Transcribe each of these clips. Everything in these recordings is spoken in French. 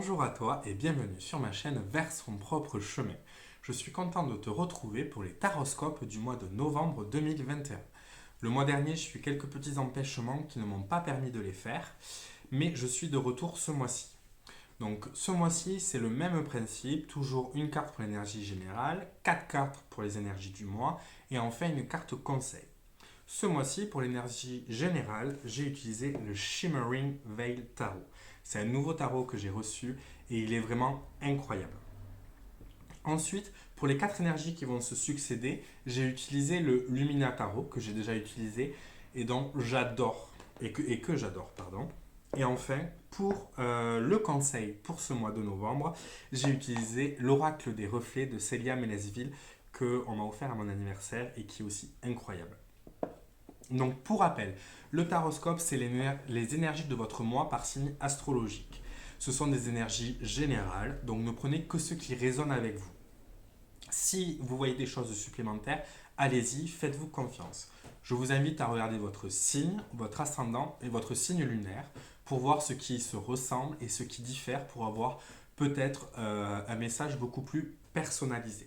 Bonjour à toi et bienvenue sur ma chaîne Vers son propre chemin. Je suis content de te retrouver pour les taroscopes du mois de novembre 2021. Le mois dernier, j'ai eu quelques petits empêchements qui ne m'ont pas permis de les faire, mais je suis de retour ce mois-ci. Donc ce mois-ci, c'est le même principe, toujours une carte pour l'énergie générale, 4 cartes pour les énergies du mois et enfin une carte conseil. Ce mois-ci, pour l'énergie générale, j'ai utilisé le Shimmering Veil Tarot. C'est un nouveau tarot que j'ai reçu et il est vraiment incroyable. Ensuite, pour les 4 énergies qui vont se succéder, j'ai utilisé le Lumina Tarot que j'ai déjà utilisé et dont j'adore et que j'adore, pardon. Et enfin, pour le conseil pour ce mois de novembre, j'ai utilisé l'Oracle des Reflets de Célia Ménesville qu'on m'a offert à mon anniversaire et qui est aussi incroyable. Donc, pour rappel, le taroscope, c'est les énergies de votre mois par signe astrologique. Ce sont des énergies générales, donc ne prenez que ce qui résonne avec vous. Si vous voyez des choses supplémentaires, allez-y, faites-vous confiance. Je vous invite à regarder votre signe, votre ascendant et votre signe lunaire pour voir ce qui se ressemble et ce qui diffère pour avoir peut-être un message beaucoup plus personnalisé.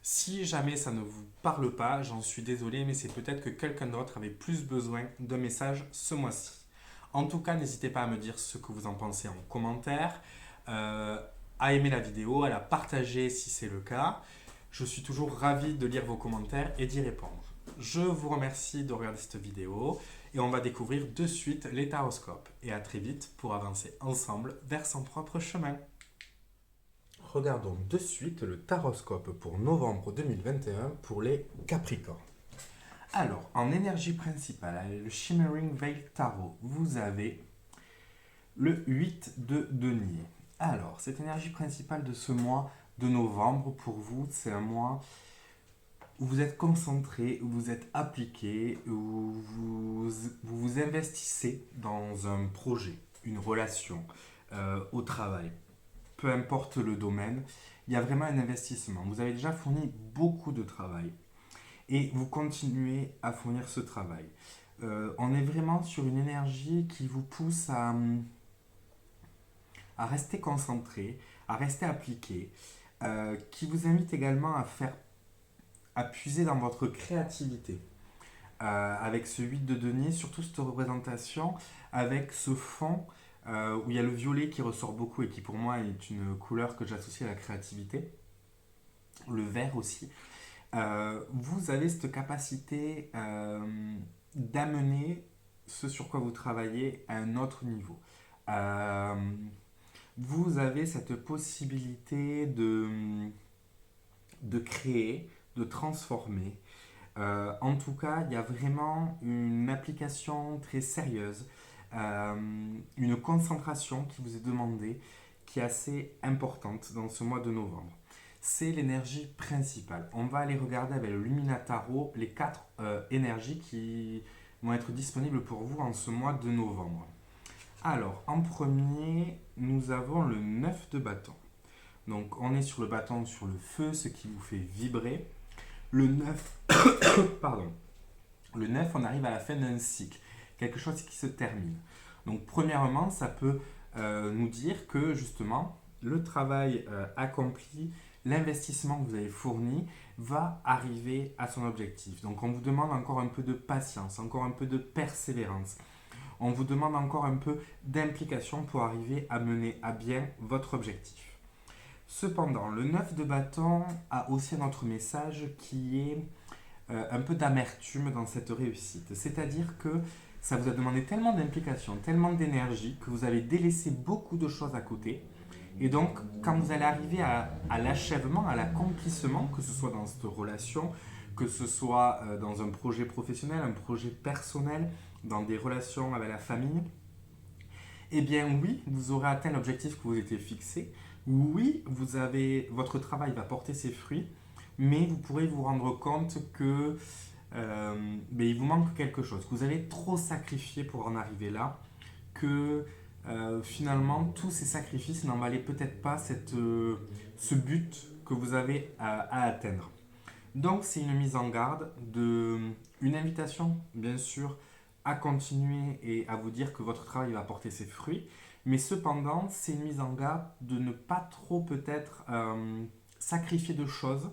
Si jamais ça ne vous parle pas, j'en suis désolé, mais c'est peut-être que quelqu'un d'autre avait plus besoin d'un message ce mois-ci. En tout cas, n'hésitez pas à me dire ce que vous en pensez en commentaire, à aimer la vidéo, à la partager si c'est le cas. Je suis toujours ravi de lire vos commentaires et d'y répondre. Je vous remercie de regarder cette vidéo et on va découvrir de suite les taroscopes. Et à très vite pour avancer ensemble vers son propre chemin. Regardons de suite le taroscope pour novembre 2021 pour les Capricornes. Alors, en énergie principale, avec le Shimmering Veil Tarot, vous avez le 8 de denier. Alors, cette énergie principale de ce mois de novembre, pour vous, c'est un mois où vous êtes concentré, où vous êtes appliqué, où vous investissez dans un projet, une relation, au travail. Peu importe le domaine, il y a vraiment un investissement. Vous avez déjà fourni beaucoup de travail et vous continuez à fournir ce travail. On est vraiment sur une énergie qui vous pousse à rester concentré, à rester appliqué, qui vous invite également à puiser dans votre créativité. Avec ce 8 de denier, surtout cette représentation, avec ce fond où il y a le violet qui ressort beaucoup et qui pour moi est une couleur que j'associe à la créativité, le vert aussi. Vous avez cette capacité d'amener ce sur quoi vous travaillez à un autre niveau. Euh, Vous avez cette possibilité de créer, de transformer. En tout cas, il y a vraiment une application très sérieuse, une concentration qui vous est demandée, qui est assez importante dans ce mois de novembre. C'est l'énergie principale. On va aller regarder avec le Lumina Tarot les 4 énergies qui vont être disponibles pour vous en ce mois de novembre. Alors, en premier, nous avons le 9 de bâton. Donc, on est sur le bâton, sur le feu, ce qui vous fait vibrer. Le 9, pardon. Le 9, on arrive à la fin d'un cycle, quelque chose qui se termine. Donc, premièrement, ça peut nous dire que justement, le travail accompli, l'investissement que vous avez fourni va arriver à son objectif. Donc, on vous demande encore un peu de patience, encore un peu de persévérance. On vous demande encore un peu d'implication pour arriver à mener à bien votre objectif. Cependant, le 9 de bâton a aussi un autre message qui est un peu d'amertume dans cette réussite. C'est-à-dire que ça vous a demandé tellement d'implication, tellement d'énergie que vous avez délaissé beaucoup de choses à côté. Et donc, quand vous allez arriver à l'achèvement, à l'accomplissement, que ce soit dans cette relation, que ce soit dans un projet professionnel, un projet personnel, dans des relations avec la famille, eh bien oui, vous aurez atteint l'objectif que vous étiez fixé. Oui, votre travail va porter ses fruits, mais vous pourrez vous rendre compte que il vous manque quelque chose, que vous avez trop sacrifié pour en arriver là, que finalement tous ces sacrifices n'en valaient peut-être pas ce but que vous avez à atteindre. Donc c'est une mise en garde, une invitation bien sûr à continuer et à vous dire que votre travail va porter ses fruits. Mais cependant, c'est une mise en garde de ne pas trop peut-être sacrifier de choses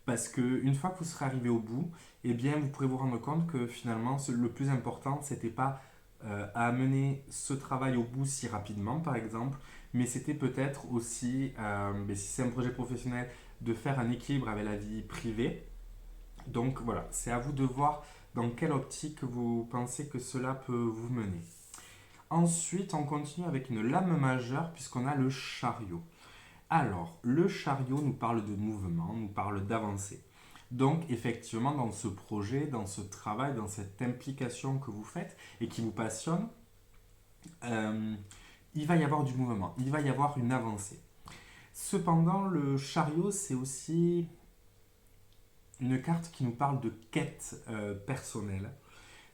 parce qu'une fois que vous serez arrivé au bout, eh bien, vous pourrez vous rendre compte que finalement, le plus important, c'était pas à amener ce travail au bout si rapidement, par exemple, mais c'était peut-être aussi, mais si c'est un projet professionnel, de faire un équilibre avec la vie privée. Donc voilà, c'est à vous de voir dans quelle optique vous pensez que cela peut vous mener. Ensuite, on continue avec une lame majeure puisqu'on a le chariot. Alors, le chariot nous parle de mouvement, nous parle d'avancée. Donc, effectivement, dans ce projet, dans ce travail, dans cette implication que vous faites et qui vous passionne, euh, il va y avoir du mouvement, il va y avoir une avancée. Cependant, le chariot, c'est aussi une carte qui nous parle de quête personnelle.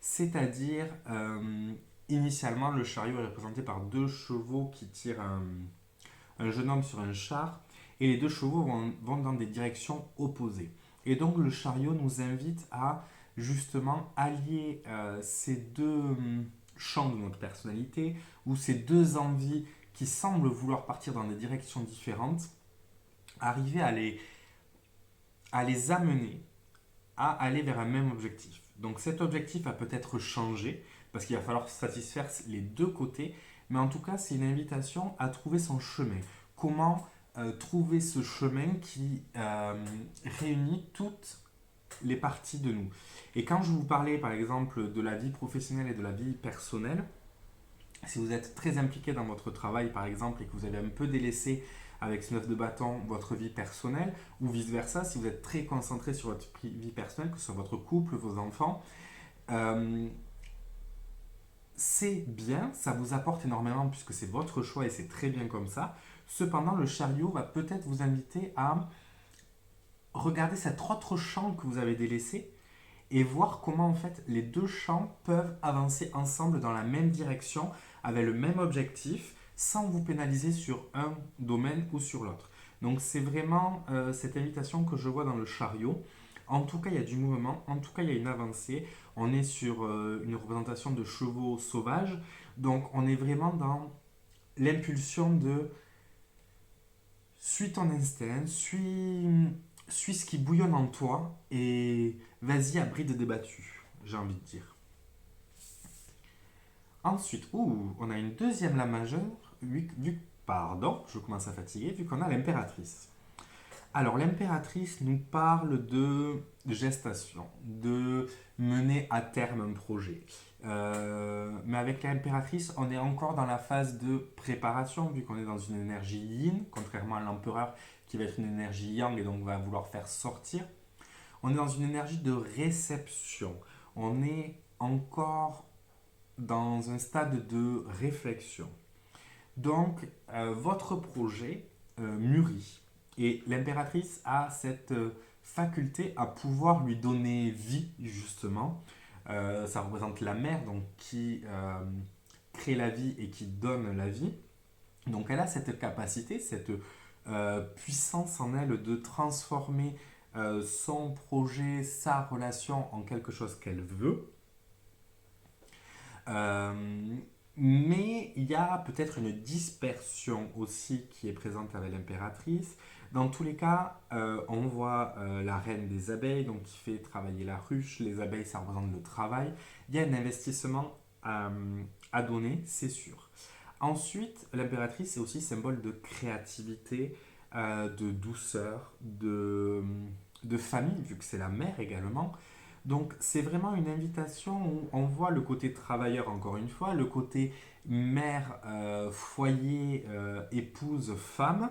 C'est-à-dire, initialement, le chariot est représenté par deux chevaux qui tirent un jeune homme sur un char, et les deux chevaux vont dans des directions opposées. Et donc le chariot nous invite à justement allier ces deux champs de notre personnalité, ou ces deux envies qui semblent vouloir partir dans des directions différentes, arriver à les amener à aller vers un même objectif. Donc cet objectif va peut-être changer, parce qu'il va falloir satisfaire les deux côtés, mais en tout cas c'est une invitation à trouver son chemin. Comment trouver ce chemin qui réunit toutes les parties de nous. Et quand je vous parlais par exemple de la vie professionnelle et de la vie personnelle, si vous êtes très impliqué dans votre travail par exemple et que vous avez un peu délaissé avec ce 9 de bâton votre vie personnelle, ou vice-versa, si vous êtes très concentré sur votre vie personnelle, que ce soit votre couple, vos enfants, euh, c'est bien, ça vous apporte énormément puisque c'est votre choix et c'est très bien comme ça. Cependant, le chariot va peut-être vous inviter à regarder cet autre champ que vous avez délaissé et voir comment en fait les deux champs peuvent avancer ensemble dans la même direction avec le même objectif sans vous pénaliser sur un domaine ou sur l'autre. Donc c'est vraiment cette invitation que je vois dans le chariot. En tout cas, il y a du mouvement, en tout cas, il y a une avancée. On est sur une représentation de chevaux sauvages, donc on est vraiment dans l'impulsion de suis ton instinct, suis ce qui bouillonne en toi et vas-y à bride débattue, j'ai envie de dire. Ensuite, on a une deuxième lame majeure, pardon, je commence à fatiguer, vu qu'on a l'impératrice. Alors, l'impératrice nous parle de gestation, de mener à terme un projet. Mais avec l'impératrice, on est encore dans la phase de préparation, vu qu'on est dans une énergie yin, contrairement à l'empereur qui va être une énergie yang et donc va vouloir faire sortir. On est dans une énergie de réception. On est encore dans un stade de réflexion. Donc, votre projet mûrit. Et l'impératrice a cette faculté à pouvoir lui donner vie, justement. Ça représente la mère, donc qui crée la vie et qui donne la vie. Donc, elle a cette capacité, cette puissance en elle de transformer son projet, sa relation en quelque chose qu'elle veut. Euh, mais il y a peut-être une dispersion aussi qui est présente avec l'impératrice. Dans tous les cas, on voit la reine des abeilles, donc qui fait travailler la ruche. Les abeilles, ça représente le travail. Il y a un investissement à donner, c'est sûr. Ensuite, l'impératrice est aussi symbole de créativité, de douceur, de famille, vu que c'est la mère également. Donc c'est vraiment une invitation où on voit le côté travailleur encore une fois, le côté mère, foyer, épouse, femme.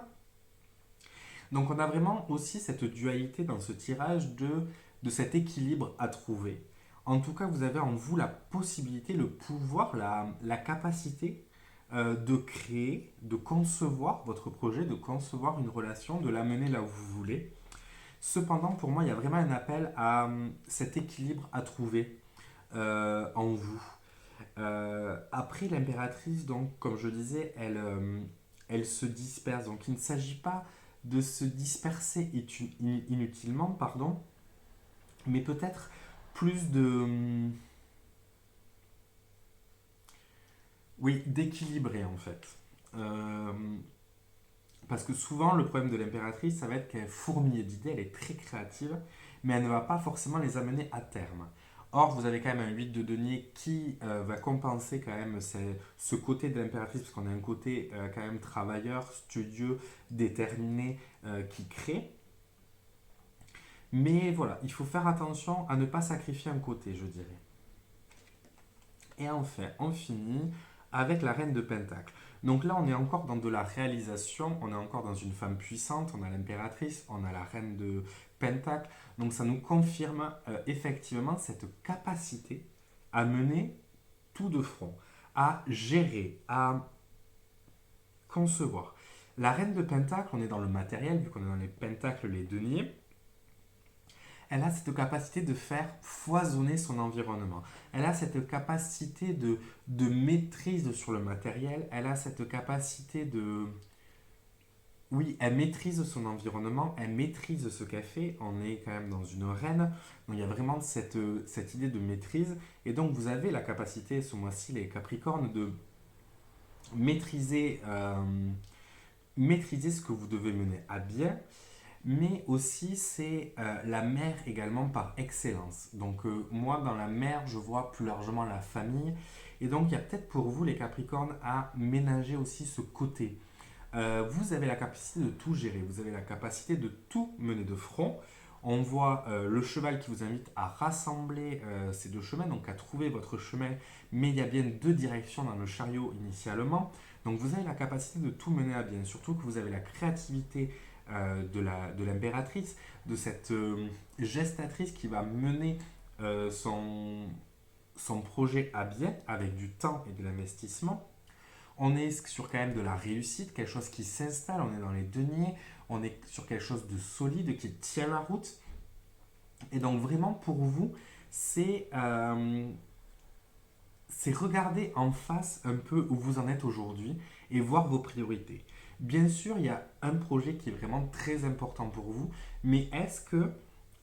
Donc on a vraiment aussi cette dualité dans ce tirage de cet équilibre à trouver. En tout cas, vous avez en vous la possibilité, le pouvoir, la capacité de créer, de concevoir votre projet, de concevoir une relation, de l'amener là où vous voulez. Cependant, pour moi, il y a vraiment un appel à cet équilibre à trouver en vous. Après, l'impératrice, donc, comme je disais, elle se disperse. Donc, il ne s'agit pas de se disperser inutilement, pardon, mais peut-être plus Oui, d'équilibrer en fait. Euh, Parce que souvent, le problème de l'impératrice, ça va être qu'elle fourmille d'idées, elle est très créative, mais elle ne va pas forcément les amener à terme. Or, vous avez quand même un 8 de denier qui va compenser quand même ce côté de l'impératrice, parce qu'on a un côté quand même travailleur, studieux, déterminé, qui crée. Mais voilà, il faut faire attention à ne pas sacrifier un côté, je dirais. Et enfin, on finit avec la reine de Pentacle. Donc là, on est encore dans de la réalisation, on est encore dans une femme puissante, on a l'impératrice, on a la reine de Pentacle. Donc ça nous confirme effectivement cette capacité à mener tout de front, à gérer, à concevoir. La reine de Pentacle, on est dans le matériel, vu qu'on est dans les pentacles, les deniers. Elle a cette capacité de faire foisonner son environnement. Elle a cette capacité de maîtrise sur le matériel. Elle a cette capacité de... Oui, elle maîtrise son environnement, elle maîtrise ce qu'elle fait. On est quand même dans une reine. Donc il y a vraiment cette idée de maîtrise. Et donc vous avez la capacité, ce mois-ci, les Capricornes, de maîtriser, maîtriser ce que vous devez mener à bien, mais aussi c'est la mère également par excellence. Donc moi dans la mère je vois plus largement la famille et donc il y a peut-être pour vous les Capricornes à ménager aussi ce côté. Vous avez la capacité de tout gérer, vous avez la capacité de tout mener de front. On voit le cheval qui vous invite à rassembler ces deux chemins, donc à trouver votre chemin, mais il y a bien deux directions dans le chariot initialement. Donc vous avez la capacité de tout mener à bien, surtout que vous avez la créativité de l'impératrice, de cette gestatrice qui va mener son projet à bien avec du temps et de l'investissement. On est sur quand même de la réussite, quelque chose qui s'installe, on est dans les deniers, on est sur quelque chose de solide qui tient la route. Et donc vraiment pour vous, c'est regarder en face un peu où vous en êtes aujourd'hui et voir vos priorités. Bien sûr, il y a un projet qui est vraiment très important pour vous, mais est-ce que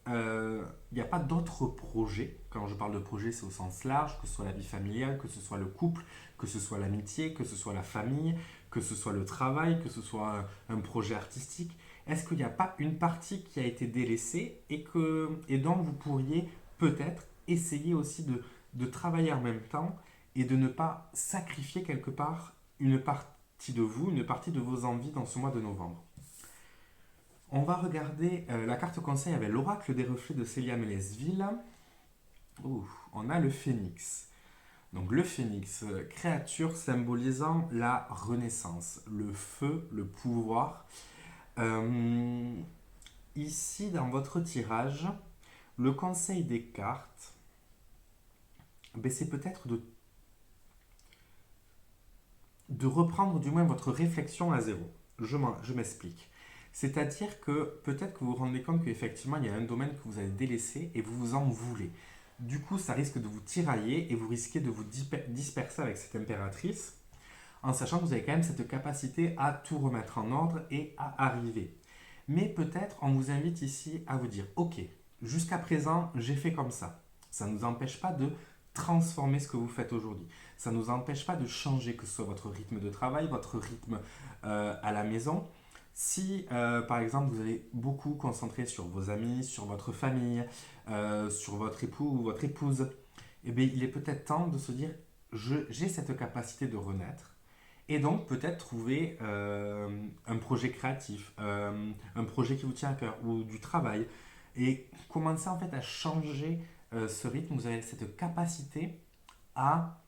il n'y a pas d'autres projets? Quand je parle de projet, c'est au sens large, que ce soit la vie familiale, que ce soit le couple, que ce soit l'amitié, que ce soit la famille, que ce soit le travail, que ce soit un projet artistique. Est-ce qu'il n'y a pas une partie qui a été délaissée et dont vous pourriez peut-être essayer aussi de travailler en même temps et de ne pas sacrifier quelque part une partie de vous, une partie de vos envies dans ce mois de novembre? On va regarder la carte conseil avec l'oracle des reflets de Célia Mélesville. Ouh, on a le phénix. Donc le phénix, créature symbolisant la renaissance, le feu, le pouvoir. Euh, Ici, dans votre tirage, le conseil des cartes, ben, c'est peut-être de reprendre du moins votre réflexion à zéro. Je m'explique. C'est-à-dire que peut-être que vous vous rendez compte qu'effectivement, il y a un domaine que vous avez délaissé et vous vous en voulez. Du coup, ça risque de vous tirailler et vous risquez de vous disperser avec cette impératrice, en sachant que vous avez quand même cette capacité à tout remettre en ordre et à arriver. Mais peut-être on vous invite ici à vous dire, ok, jusqu'à présent, j'ai fait comme ça. Ça ne nous empêche pas de transformer ce que vous faites aujourd'hui. Ça ne nous empêche pas de changer, que ce soit votre rythme de travail, votre rythme à la maison. Si, par exemple, vous allez beaucoup concentrer sur vos amis, sur votre famille, sur votre époux ou votre épouse, eh bien, il est peut-être temps de se dire, j'ai cette capacité de renaître. Et donc, peut-être trouver un projet créatif, un projet qui vous tient à cœur, ou du travail. Et commencer en fait à changer ce rythme. Vous avez cette capacité à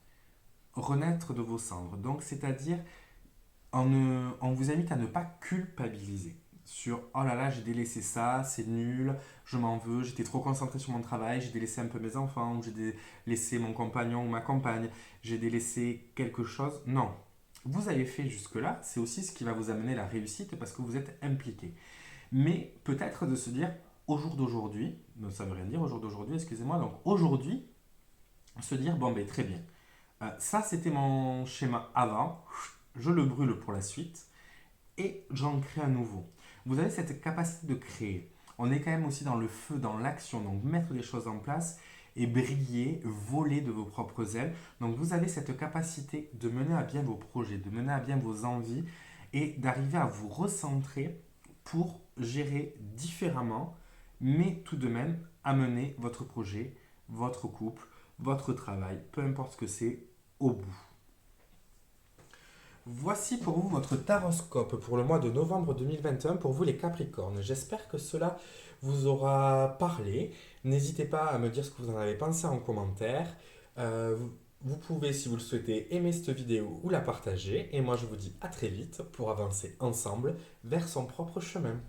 renaître de vos cendres. Donc, c'est-à-dire, on vous invite à ne pas culpabiliser sur oh là là, j'ai délaissé ça, c'est nul, je m'en veux, j'étais trop concentré sur mon travail, j'ai délaissé un peu mes enfants, ou j'ai délaissé mon compagnon ou ma compagne, j'ai délaissé quelque chose. Non. Vous avez fait jusque-là, c'est aussi ce qui va vous amener la réussite parce que vous êtes impliqué. Mais peut-être de se dire au jour d'aujourd'hui, non, ça veut rien dire au jour d'aujourd'hui, excusez-moi, donc aujourd'hui, se dire bon ben très bien, ça c'était mon schéma avant, je le brûle pour la suite et j'en crée un nouveau. Vous avez cette capacité de créer. On est quand même aussi dans le feu, dans l'action, donc mettre des choses en place et briller, voler de vos propres ailes. Donc vous avez cette capacité de mener à bien vos projets, de mener à bien vos envies et d'arriver à vous recentrer pour gérer différemment, mais tout de même amener votre projet, votre couple, votre travail, peu importe ce que c'est, au bout. Voici pour vous votre taroscope pour le mois de novembre 2021 pour vous les Capricornes. J'espère que cela vous aura parlé. N'hésitez pas à me dire ce que vous en avez pensé en commentaire. Vous pouvez, si vous le souhaitez, aimer cette vidéo ou la partager. Et moi, je vous dis à très vite pour avancer ensemble vers son propre chemin.